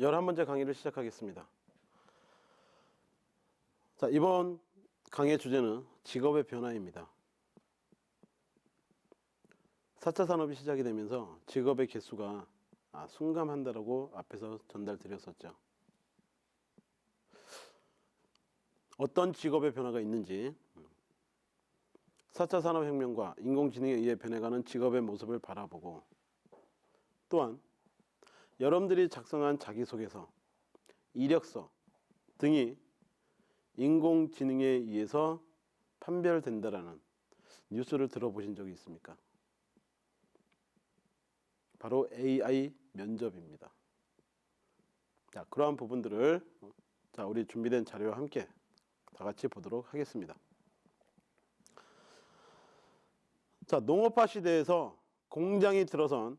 11번째 강의를 시작하겠습니다. 자, 이번 강의 주제는 직업의 변화입니다. 4차 산업이 시작이 되면서 직업의 개수가 순감한다라고 앞에서 전달드렸었죠. 어떤 직업의 변화가 있는지 4차 산업혁명과 인공지능에 의해 변해가는 직업의 모습을 바라보고, 또한 여러분들이 작성한 자기소개서, 이력서 등이 인공지능에 의해서 판별된다라는 뉴스를 들어보신 적이 있습니까? 바로 AI 면접입니다. 자, 그러한 부분들을 우리 준비된 자료와 함께 다 같이 보도록 하겠습니다. 자, 농업화 시대에서 공장이 들어선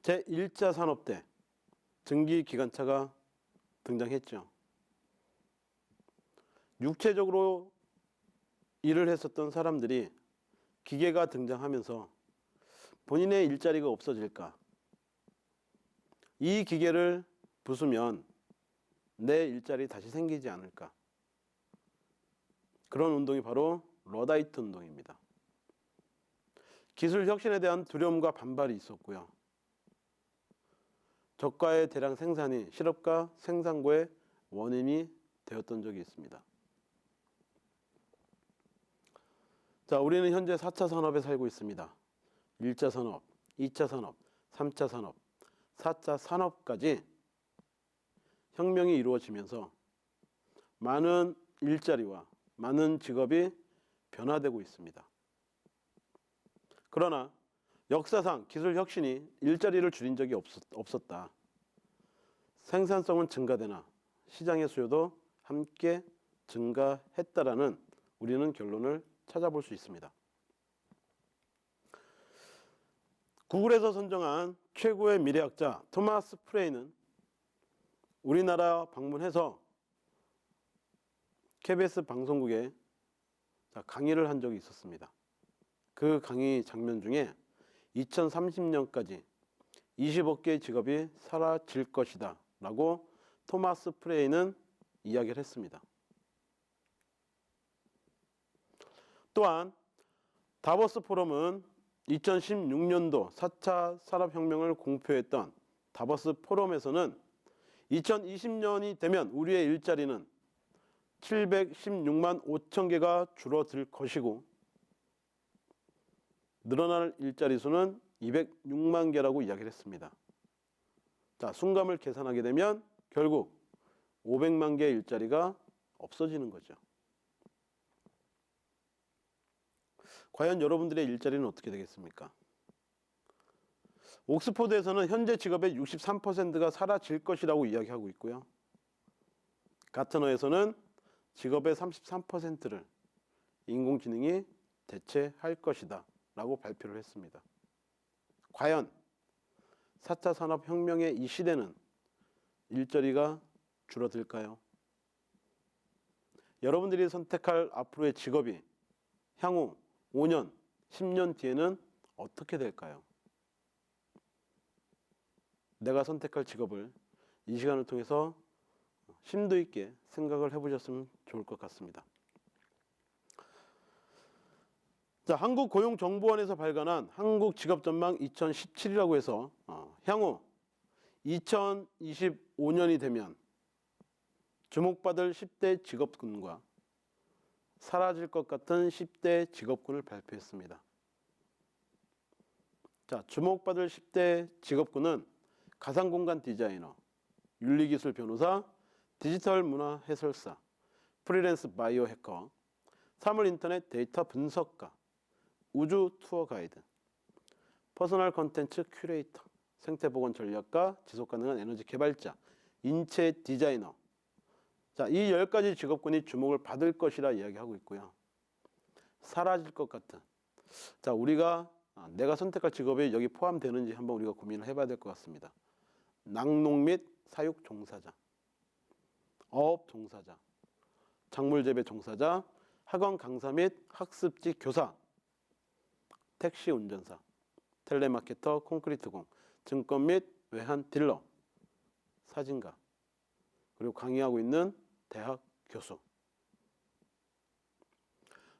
제1차 산업 때 증기기관차가 등장했죠. 육체적으로 일을 했었던 사람들이 기계가 등장하면서 본인의 일자리가 없어질까? 이 기계를 부수면 내 일자리 다시 생기지 않을까? 그런 운동이 바로 러다이트 운동입니다. 기술 혁신에 대한 두려움과 반발이 있었고요. 저가의 대량 생산이 실업과 생산고의 원인이 되었던 적이 있습니다. 자, 우리는 현재 4차 산업에 살고 있습니다. 1차 산업, 2차 산업, 3차 산업, 4차 산업까지 혁명이 이루어지면서 많은 일자리와 많은 직업이 변화되고 있습니다. 그러나 역사상 기술 혁신이 일자리를 줄인 적이 없었다. 생산성은 증가되나 시장의 수요도 함께 증가했다라는 우리는 결론을 찾아볼 수 있습니다. 구글에서 선정한 최고의 미래학자 토마스 프레이는 우리나라 방문해서 KBS 방송국에 강의를 한 적이 있었습니다. 그 강의 장면 중에 2030년까지 20억 개의 직업이 사라질 것이다 라고 토마스 프레이는 이야기를 했습니다. 또한 다보스 포럼은 2016년도 4차 산업혁명을 공표했던 다보스 포럼에서는 2020년이 되면 우리의 일자리는 716만 5천 개가 줄어들 것이고 늘어날 일자리 수는 206만 개라고 이야기를 했습니다. 자, 순감을 계산하게 되면 결국 500만 개의 일자리가 없어지는 거죠. 과연 여러분들의 일자리는 어떻게 되겠습니까? 옥스포드에서는 현재 직업의 63%가 사라질 것이라고 이야기하고 있고요. 가트너에서는 직업의 33%를 인공지능이 대체할 것이다 라고 발표를 했습니다. 과연 4차 산업혁명의 이 시대는 일자리가 줄어들까요? 여러분들이 선택할 앞으로의 직업이 향후 5년, 10년 뒤에는 어떻게 될까요? 내가 선택할 직업을 이 시간을 통해서 심도 있게 생각을 해보셨으면 좋을 것 같습니다. 자, 한국고용정보원에서 발간한 한국직업전망 2017이라고 해서 향후 2025년이 되면 주목받을 10대 직업군과 사라질 것 같은 10대 직업군을 발표했습니다. 자, 주목받을 10대 직업군은 가상공간 디자이너, 윤리기술 변호사, 디지털 문화 해설사, 프리랜서 바이오 해커, 사물인터넷 데이터 분석가, 우주 투어 가이드, 퍼스널 컨텐츠 큐레이터, 생태보건 전략가, 지속가능한 에너지 개발자, 인체 디자이너. 자, 이 10가지 직업군이 주목을 받을 것이라 이야기하고 있고요. 사라질 것 같은. 자, 우리가 내가 선택할 직업이 여기 포함되는지 한번 우리가 고민을 해봐야 될 것 같습니다. 낙농 및 사육 종사자, 어업 종사자, 작물 재배 종사자, 학원 강사 및 학습지 교사, 택시 운전사, 텔레마케터, 콘크리트공, 증권 및 외환 딜러, 사진가, 그리고 강의하고 있는 대학 교수.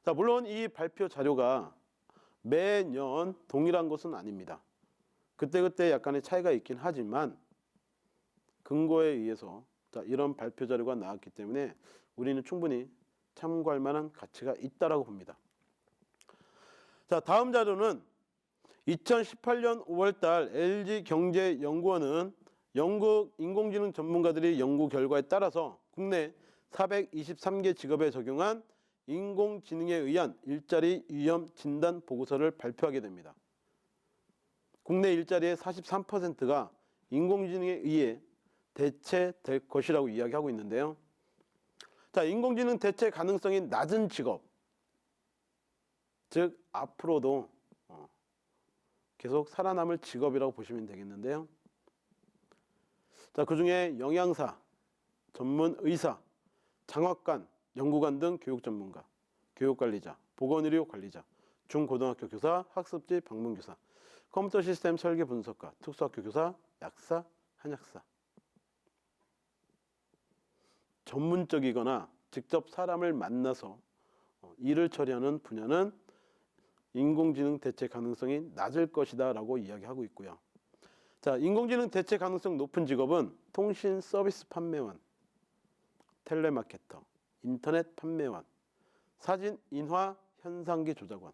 자, 물론 이 발표 자료가 매년 동일한 것은 아닙니다. 그때그때 약간의 차이가 있긴 하지만 근거에 의해서 이런 발표 자료가 나왔기 때문에 우리는 충분히 참고할 만한 가치가 있다라고 봅니다. 자, 다음 자료는 2018년 5월달 LG경제연구원은 영국 인공지능 전문가들의 연구 결과에 따라서 국내 423개 직업에 적용한 인공지능에 의한 일자리 위험 진단 보고서를 발표하게 됩니다. 국내 일자리의 43%가 인공지능에 의해 대체될 것이라고 이야기하고 있는데요. 자, 인공지능 대체 가능성이 낮은 직업, 즉 앞으로도 계속 살아남을 직업이라고 보시면 되겠는데요. 자, 그중에 영양사, 전문 의사, 장학관, 연구관 등 교육 전문가, 교육관리자, 보건의료 관리자, 중고등학교 교사, 학습지 방문교사, 컴퓨터 시스템 설계 분석가, 특수학교 교사, 약사, 한약사. 전문적이거나 직접 사람을 만나서 일을 처리하는 분야는 인공지능 대체 가능성이 낮을 것이다 라고 이야기하고 있고요. 자, 인공지능 대체 가능성 높은 직업은 통신 서비스 판매원, 텔레마케터, 인터넷 판매원, 사진 인화 현상기 조작원,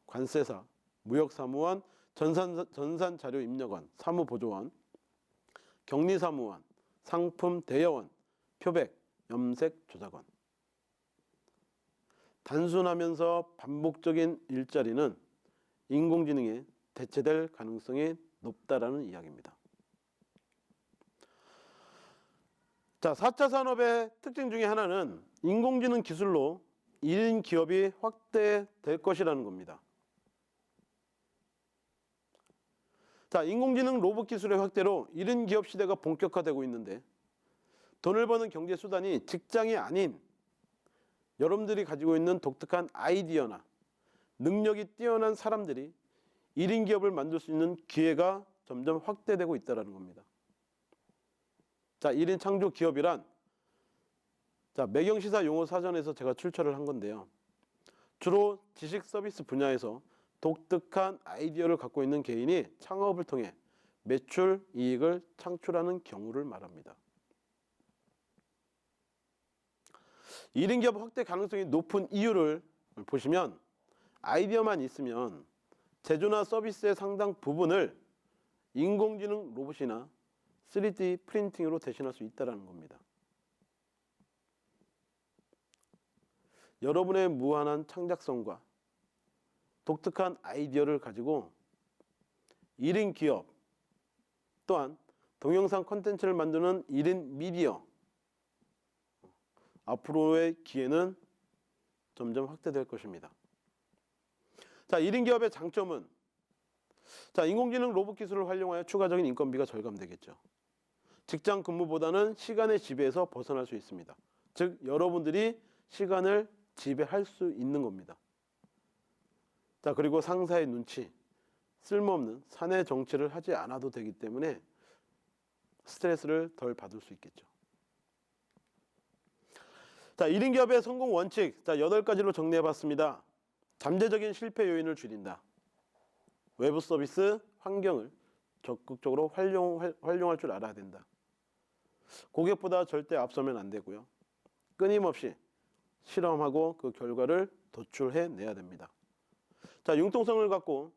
관세사, 무역사무원, 전산자료 입력원, 사무보조원, 격리사무원, 상품 대여원, 표백, 염색 조작원. 단순하면서 반복적인 일자리는 인공지능에 대체될 가능성이 높다라는 이야기입니다. 자, 4차 산업의 특징 중에 하나는 인공지능 기술로 1인 기업이 확대될 것이라는 겁니다. 자, 인공지능 로봇 기술의 확대로 1인 기업 시대가 본격화되고 있는데 돈을 버는 경제 수단이 직장이 아닌 여러분들이 가지고 있는 독특한 아이디어나 능력이 뛰어난 사람들이 1인 기업을 만들 수 있는 기회가 점점 확대되고 있다는 겁니다. 자, 1인 창조 기업이란 매경시사 용어 사전에서 제가 출처를 한 건데요. 주로 지식 서비스 분야에서 독특한 아이디어를 갖고 있는 개인이 창업을 통해 매출 이익을 창출하는 경우를 말합니다. 1인 기업 확대 가능성이 높은 이유를 보시면 아이디어만 있으면 제조나 서비스의 상당 부분을 인공지능 로봇이나 3D 프린팅으로 대신할 수 있다는 겁니다. 여러분의 무한한 창작성과 독특한 아이디어를 가지고 1인 기업 또한 동영상 콘텐츠를 만드는 1인 미디어 앞으로의 기회는 점점 확대될 것입니다. 자, 1인 기업의 장점은 인공지능 로봇 기술을 활용하여 추가적인 인건비가 절감되겠죠. 직장 근무보다는 시간의 지배에서 벗어날 수 있습니다. 즉 여러분들이 시간을 지배할 수 있는 겁니다. 자, 그리고 상사의 눈치, 쓸모없는 사내 정치를 하지 않아도 되기 때문에 스트레스를 덜 받을 수 있겠죠. 자, 1인 기업의 성공 원칙 8가지로 정리해봤습니다. 잠재적인 실패 요인을 줄인다. 외부 서비스 환경을 적극적으로 활용할 줄 알아야 된다. 고객보다 절대 앞서면 안 되고요. 끊임없이 실험하고 그 결과를 도출해내야 됩니다. 자, 융통성을 갖고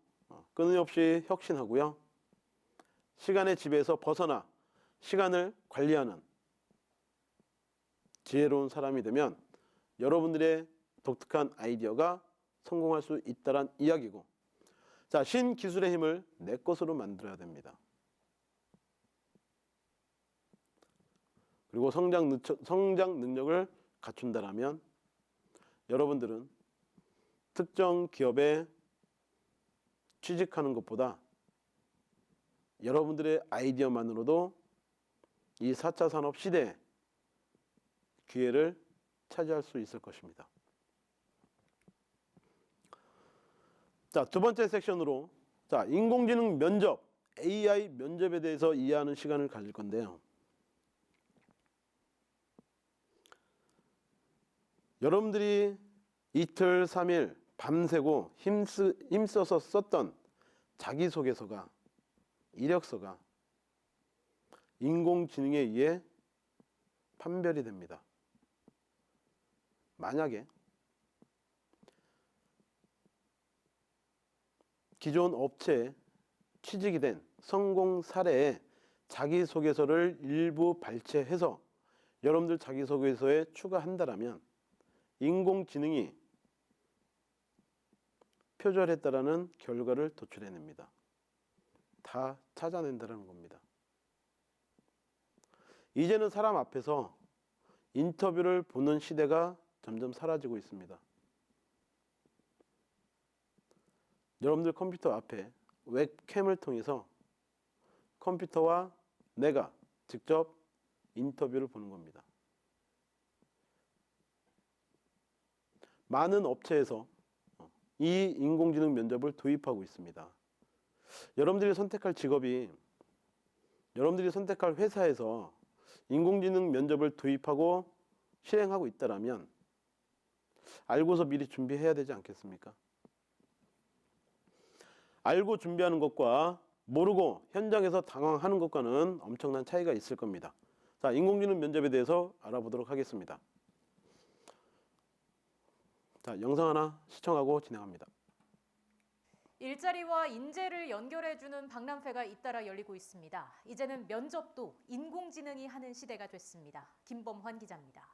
끊임없이 혁신하고요. 시간의 지배에서 벗어나 시간을 관리하는 지혜로운 사람이 되면 여러분들의 독특한 아이디어가 성공할 수 있다는 이야기고, 자, 신기술의 힘을 내 것으로 만들어야 됩니다. 그리고 성장 능력을 갖춘다라면 여러분들은 특정 기업에 취직하는 것보다 여러분들의 아이디어만으로도 이 4차 산업 시대에 기회를 차지할 수 있을 것입니다. 자, 두 번째 섹션으로 인공지능 면접, AI 면접에 대해서 이해하는 시간을 가질 건데요. 여러분들이 이틀, 3일 밤새고 힘써서 썼던 자기소개서가, 이력서가 인공지능에 의해 판별이 됩니다. 만약에 기존 업체에 취직이 된 성공 사례에 자기소개서를 일부 발췌해서 여러분들 자기소개서에 추가한다면 인공지능이 표절했다라는 결과를 도출해냅니다. 다 찾아낸다는 겁니다. 이제는 사람 앞에서 인터뷰를 보는 시대가 점점 사라지고 있습니다. 여러분들 컴퓨터 앞에 웹캠을 통해서 컴퓨터와 내가 직접 인터뷰를 보는 겁니다. 많은 업체에서 이 인공지능 면접을 도입하고 있습니다. 여러분들이 선택할 직업이, 여러분들이 선택할 회사에서 인공지능 면접을 도입하고 실행하고 있다면 알고서 미리 준비해야 되지 않겠습니까? 알고 준비하는 것과 모르고 현장에서 당황하는 것과는 엄청난 차이가 있을 겁니다. 자, 인공지능 면접에 대해서 알아보도록 하겠습니다. 자, 영상 하나 시청하고 진행합니다. 일자리와 인재를 연결해주는 박람회가 잇따라 열리고 있습니다. 이제는 면접도 인공지능이 하는 시대가 됐습니다. 김범환 기자입니다.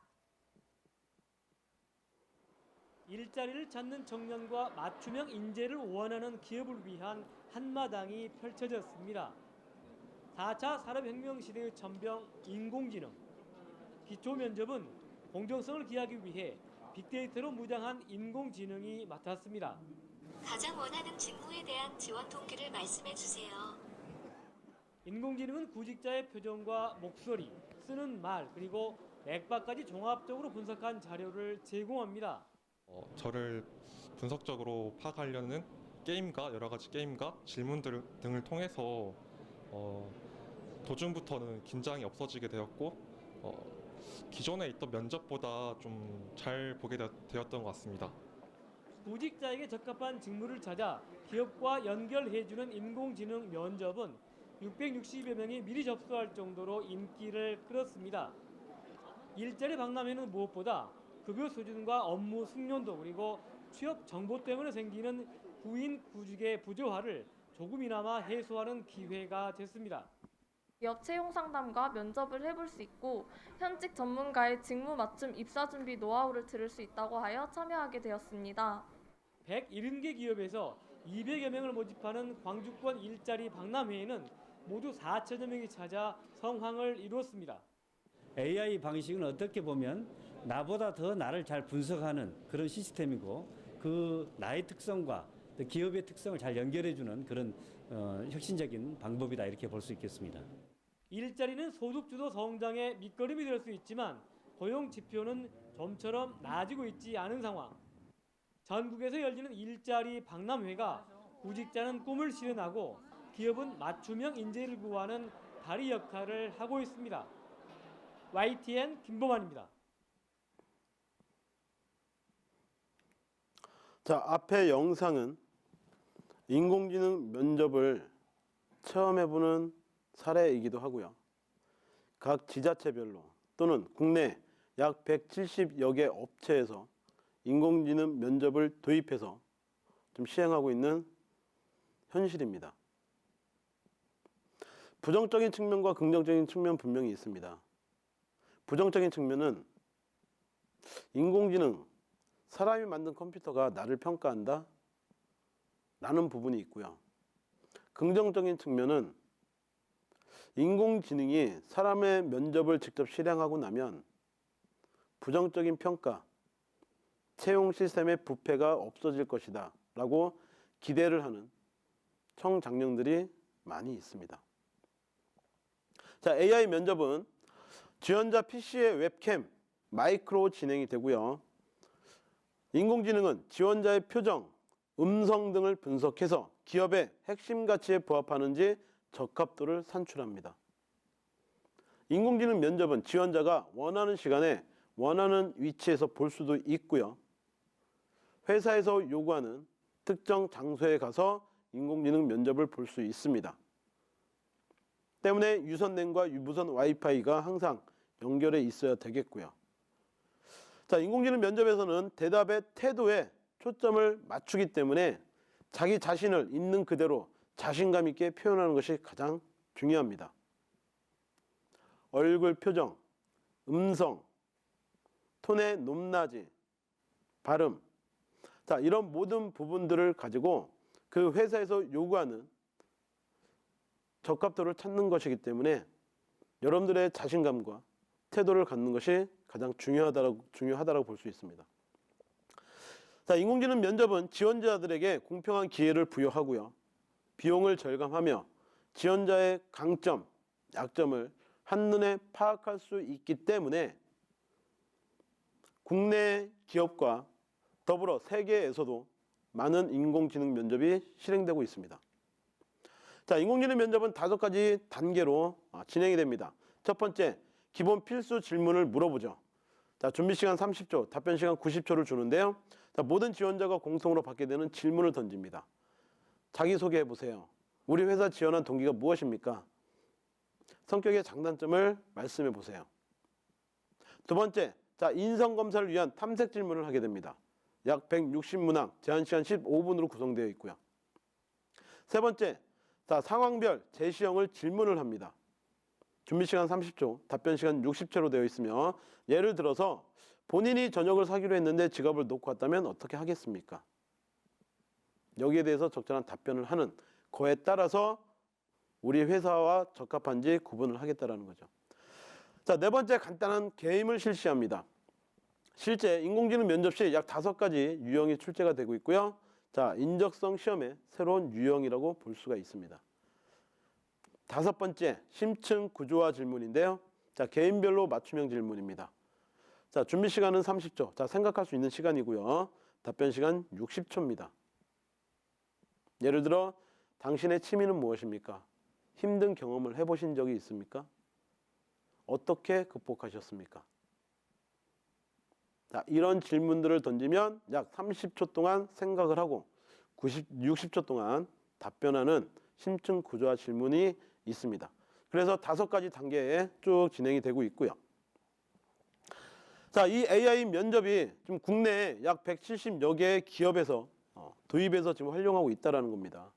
일자리를 찾는 청년과 맞춤형 인재를 원하는 기업을 위한 한마당이 펼쳐졌습니다. 4차 산업혁명 시대의 천병 인공지능. 기초 면접은 공정성을 기하기 위해 빅데이터로 무장한 인공지능이 맡았습니다. 가장 원하는 직무에 대한 지원 동기를 말씀해 주세요. 인공지능은 구직자의 표정과 목소리, 쓰는 말, 그리고 맥박까지 종합적으로 분석한 자료를 제공합니다. 저를 분석적으로 파악하려는 게임과 여러 가지 게임과 질문들 등을 통해서 도중부터는 긴장이 없어지게 되었고 기존에 있던 면접보다 좀 잘 보게 되었던 것 같습니다. 구직자에게 적합한 직무를 찾아 기업과 연결해주는 인공지능 면접은 660여 명이 미리 접수할 정도로 인기를 끌었습니다. 일자리 박람회는 무엇보다 급여 수준과 업무 숙련도 그리고 취업 정보 때문에 생기는 구인 구직의 부조화를 조금이나마 해소하는 기회가 됐습니다. 기업 채용 상담과 면접을 해볼 수 있고 현직 전문가의 직무 맞춤 입사 준비 노하우를 들을 수 있다고 하여 참여하게 되었습니다. 170개 기업에서 200여 명을 모집하는 광주권 일자리 박람회에는 모두 4천여 명이 찾아 성황을 이루었습니다. AI 방식은 어떻게 보면 나보다 더 나를 잘 분석하는 그런 시스템이고 그 나의 특성과 기업의 특성을 잘 연결해주는 그런 혁신적인 방법이다 이렇게 볼 수 있겠습니다. 일자리는 소득주도 성장의 밑거름이 될 수 있지만 고용 지표는 좀처럼 나아지고 있지 않은 상황. 전국에서 열리는 일자리 박람회가 구직자는 꿈을 실현하고 기업은 맞춤형 인재를 구하는 다리 역할을 하고 있습니다. YTN 김범환입니다. 자, 앞의 영상은 인공지능 면접을 체험해보는 사례이기도 하고요. 각 지자체별로 또는 국내 약 170여 개 업체에서 인공지능 면접을 도입해서 좀 시행하고 있는 현실입니다. 부정적인 측면과 긍정적인 측면 분명히 있습니다. 부정적인 측면은 인공지능, 사람이 만든 컴퓨터가 나를 평가한다? 라는 부분이 있고요. 긍정적인 측면은 인공지능이 사람의 면접을 직접 실행하고 나면 부정적인 평가, 채용 시스템의 부패가 없어질 것이다 라고 기대를 하는 청장년들이 많이 있습니다. 자, AI 면접은 지원자 PC의 웹캠, 마이크로 진행이 되고요. 인공지능은 지원자의 표정, 음성 등을 분석해서 기업의 핵심 가치에 부합하는지 적합도를 산출합니다. 인공지능 면접은 지원자가 원하는 시간에 원하는 위치에서 볼 수도 있고요. 회사에서 요구하는 특정 장소에 가서 인공지능 면접을 볼 수 있습니다. 때문에 유선랜과 무선 와이파이가 항상 연결해 있어야 되겠고요. 자, 인공지능 면접에서는 대답의 태도에 초점을 맞추기 때문에 자기 자신을 있는 그대로 자신감 있게 표현하는 것이 가장 중요합니다. 얼굴 표정, 음성, 톤의 높낮이, 발음, 자, 이런 모든 부분들을 가지고 그 회사에서 요구하는 적합도를 찾는 것이기 때문에 여러분들의 자신감과 태도를 갖는 것이 가장 중요하다고 볼 수 있습니다. 자, 인공지능 면접은 지원자들에게 공평한 기회를 부여하고요. 비용을 절감하며 지원자의 강점, 약점을 한눈에 파악할 수 있기 때문에 국내 기업과 더불어 세계에서도 많은 인공지능 면접이 실행되고 있습니다. 자, 인공지능 면접은 5가지 단계로 진행이 됩니다. 첫 번째, 기본 필수 질문을 물어보죠. 자, 준비 시간 30초, 답변 시간 90초를 주는데요. 자, 모든 지원자가 공통으로 받게 되는 질문을 던집니다. 자기소개해 보세요. 우리 회사 지원한 동기가 무엇입니까? 성격의 장단점을 말씀해 보세요. 두 번째, 자, 인성검사를 위한 탐색 질문을 하게 됩니다. 약 160문항, 제한 시간 15분으로 구성되어 있고요. 세 번째, 자, 상황별 제시형을 질문을 합니다. 준비 시간 30초, 답변 시간 60초로 되어 있으며 예를 들어서 본인이 저녁을 사기로 했는데 지갑을 놓고 왔다면 어떻게 하겠습니까? 여기에 대해서 적절한 답변을 하는 거에 따라서 우리 회사와 적합한지 구분을 하겠다라는 거죠. 자, 네 번째, 간단한 게임을 실시합니다. 실제 인공지능 면접 시 약 5가지 유형이 출제가 되고 있고요. 자, 인적성 시험의 새로운 유형이라고 볼 수가 있습니다. 5번째, 심층 구조화 질문인데요. 자, 개인별로 맞춤형 질문입니다. 자, 준비 시간은 30초. 자, 생각할 수 있는 시간이고요. 답변 시간 60초입니다. 예를 들어 당신의 취미는 무엇입니까? 힘든 경험을 해보신 적이 있습니까? 어떻게 극복하셨습니까? 자, 이런 질문들을 던지면 약 30초 동안 생각을 하고 60초 동안 답변하는 심층 구조화 질문이 있습니다. 그래서 5가지 단계에 쭉 진행이 되고 있고요. 자, 이 AI 면접이 지금 국내에 약 170여 개의 기업에서 도입해서 지금 활용하고 있다는 겁니다.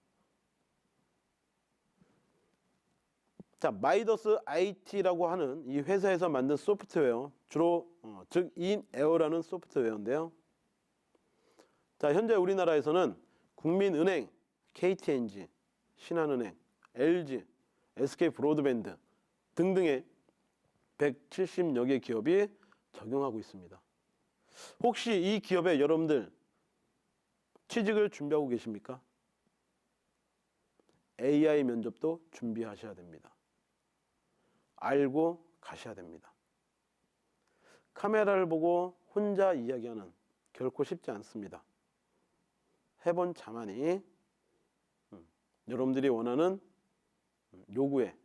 자, 마이더스 IT라고 하는 이 회사에서 만든 소프트웨어, 주로 즉 인에어라는 소프트웨어인데요. 자, 현재 우리나라에서는 국민은행, KTNG, 신한은행, LG, SK브로드밴드 등등의 170여 개 기업이 적용하고 있습니다. 혹시 이 기업에 여러분들 취직을 준비하고 계십니까? AI 면접도 준비하셔야 됩니다. 알고 가셔야 됩니다. 카메라를 보고 혼자 이야기하는 결코 쉽지 않습니다. 해본 자만이 여러분들이 원하는 요구에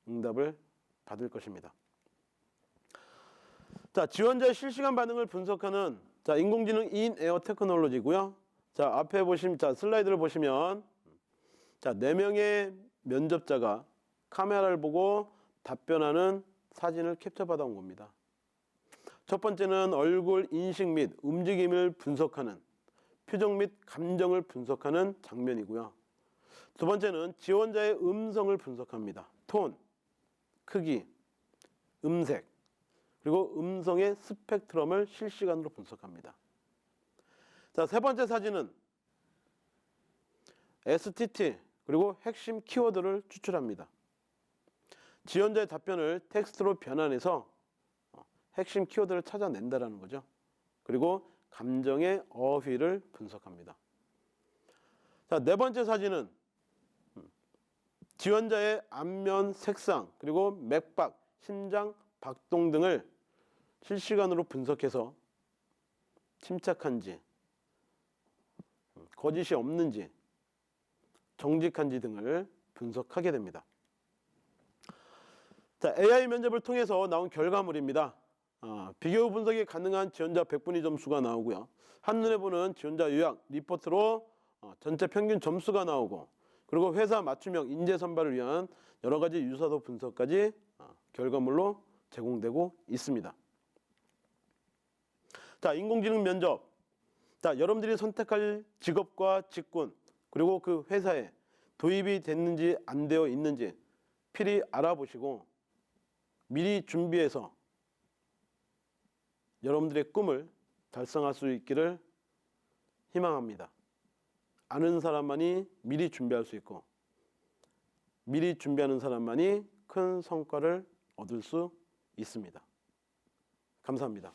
응답을 받을 것입니다. 자, 지원자의 실시간 반응을 분석하는 자, 인공지능 인에어 테크놀로지고요. 자, 앞에 보시면 슬라이드를 보시면 자, 4명의 면접자가 카메라를 보고 답변하는 사진을 캡처받아 온 겁니다. 첫 번째는 얼굴 인식 및 움직임을 분석하는 표정 및 감정을 분석하는 장면이고요. 두 번째는 지원자의 음성을 분석합니다. 톤, 크기, 음색, 그리고 음성의 스펙트럼을 실시간으로 분석합니다. 자, 세 번째 사진은 STT 그리고 핵심 키워드를 추출합니다. 지원자의 답변을 텍스트로 변환해서 핵심 키워드를 찾아낸다는 거죠. 그리고 감정의 어휘를 분석합니다. 자, 네 번째 사진은 지원자의 안면 색상 그리고 맥박, 심장 박동 등을 실시간으로 분석해서 침착한지, 거짓이 없는지, 정직한지 등을 분석하게 됩니다. 자, AI 면접을 통해서 나온 결과물입니다. 비교 분석이 가능한 지원자 100분위 점수가 나오고요. 한눈에 보는 지원자 요약 리포트로 전체 평균 점수가 나오고, 그리고 회사 맞춤형 인재 선발을 위한 여러 가지 유사도 분석까지 결과물로 제공되고 있습니다. 자, 인공지능 면접. 자, 여러분들이 선택할 직업과 직군, 그리고 그 회사에 도입이 됐는지 안 되어 있는지 필히 알아보시고 미리 준비해서 여러분들의 꿈을 달성할 수 있기를 희망합니다. 아는 사람만이 미리 준비할 수 있고, 미리 준비하는 사람만이 큰 성과를 얻을 수 있습니다. 감사합니다.